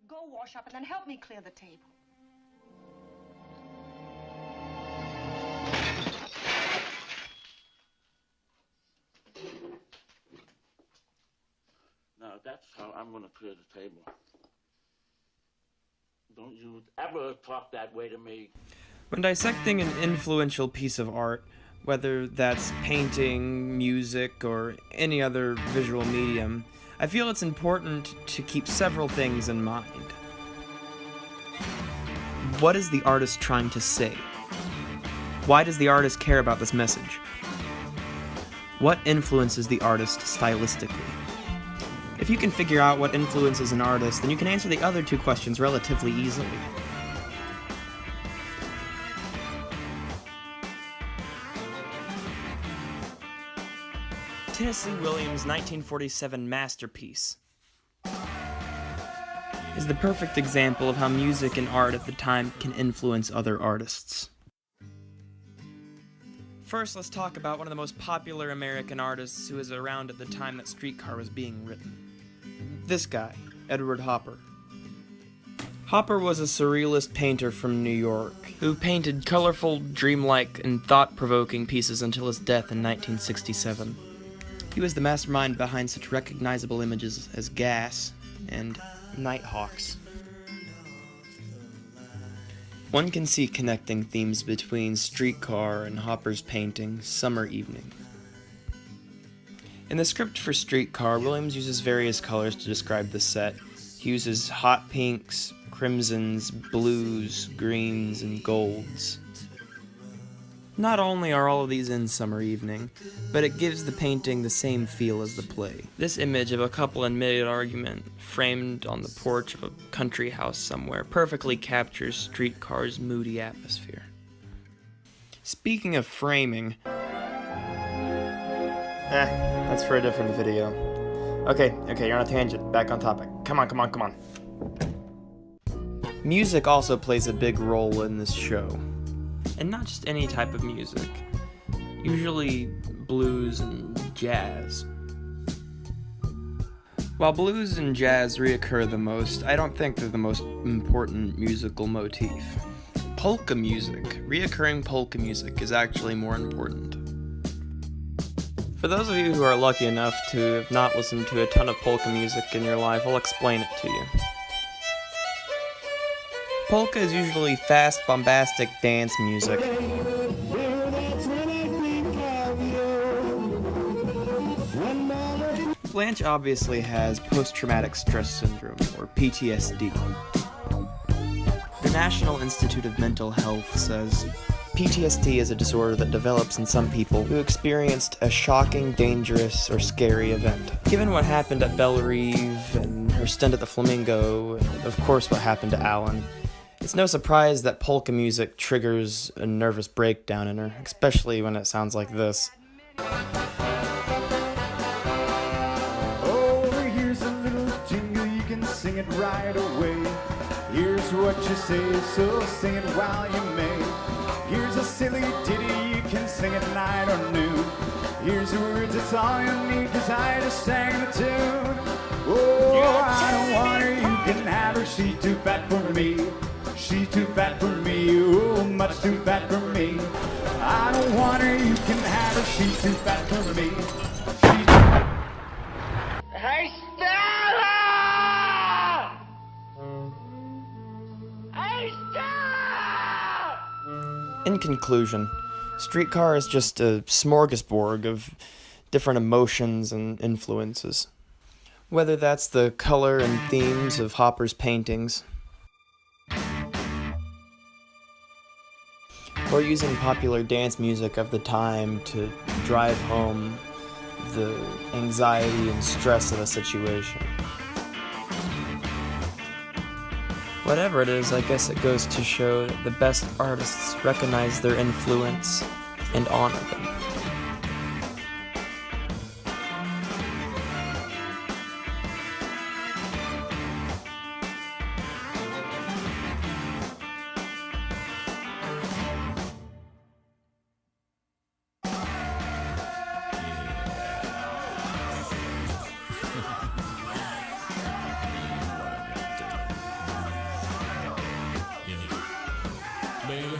Go wash up and then help me clear the table. Now, that's how I'm going to clear the table. Don't you ever talk that way to me. When dissecting an influential piece of art, whether that's painting, music, or any other visual medium, I feel it's important to keep several things in mind. What is the artist trying to say? Why does the artist care about this message? What influences the artist stylistically? If you can figure out what influences an artist, then you can answer the other two questions relatively easily. Tennessee Williams' 1947 masterpiece is the perfect example of how music and art at the time can influence other artists. First, let's talk about one of the most popular American artists who was around at the time that Streetcar was being written. This guy, Edward Hopper. Hopper was a surrealist painter from New York who painted colorful, dreamlike, and thought-provoking pieces until his death in 1967. He was the mastermind behind such recognizable images as Gas and Nighthawks. One can see connecting themes between Streetcar and Hopper's painting, Summer Evening. In the script for Streetcar, Williams uses various colors to describe the set. He uses hot pinks, crimsons, blues, greens, and golds. Not only are all of these in Summer Evening, but it gives the painting the same feel as the play. This image of a couple in mid-argument, framed on the porch of a country house somewhere, perfectly captures Streetcar's moody atmosphere. Speaking of framing... that's for a different video. Okay, you're on a tangent. Back on topic. Come on. Music also plays a big role in this show. And not just any type of music. Usually blues and jazz. While blues and jazz reoccur the most, I don't think they're the most important musical motif. Polka music, reoccurring polka music, is actually more important. For those of you who are lucky enough to have not listened to a ton of polka music in your life, I'll explain it to you. Polka is usually fast, bombastic dance music. Blanche obviously has post-traumatic stress syndrome, or PTSD. The National Institute of Mental Health says PTSD is a disorder that develops in some people who experienced a shocking, dangerous, or scary event. Given what happened at Bellerive and her stint at the Flamingo, and of course what happened to Alan, it's no surprise that polka music triggers a nervous breakdown in her, especially when it sounds like this. Oh, here's a little jingle, you can sing it right away. Here's what you say, so sing it while you may. Here's a silly ditty, you can sing it night or noon. Here's the words, it's all you need, 'cause I just sang the tune. Oh, I don't want her, you can have her, she's too fat for me. She's too fat for me, oh, much too fat for me. I don't want her, you can have her, she's too fat for me. Hey, Stella! Hey, Stella! In conclusion, Streetcar is just a smorgasbord of different emotions and influences. Whether that's the color and themes of Hopper's paintings, or using popular dance music of the time to drive home the anxiety and stress of a situation. Whatever it is, I guess it goes to show that the best artists recognize their influence and honor them. baby.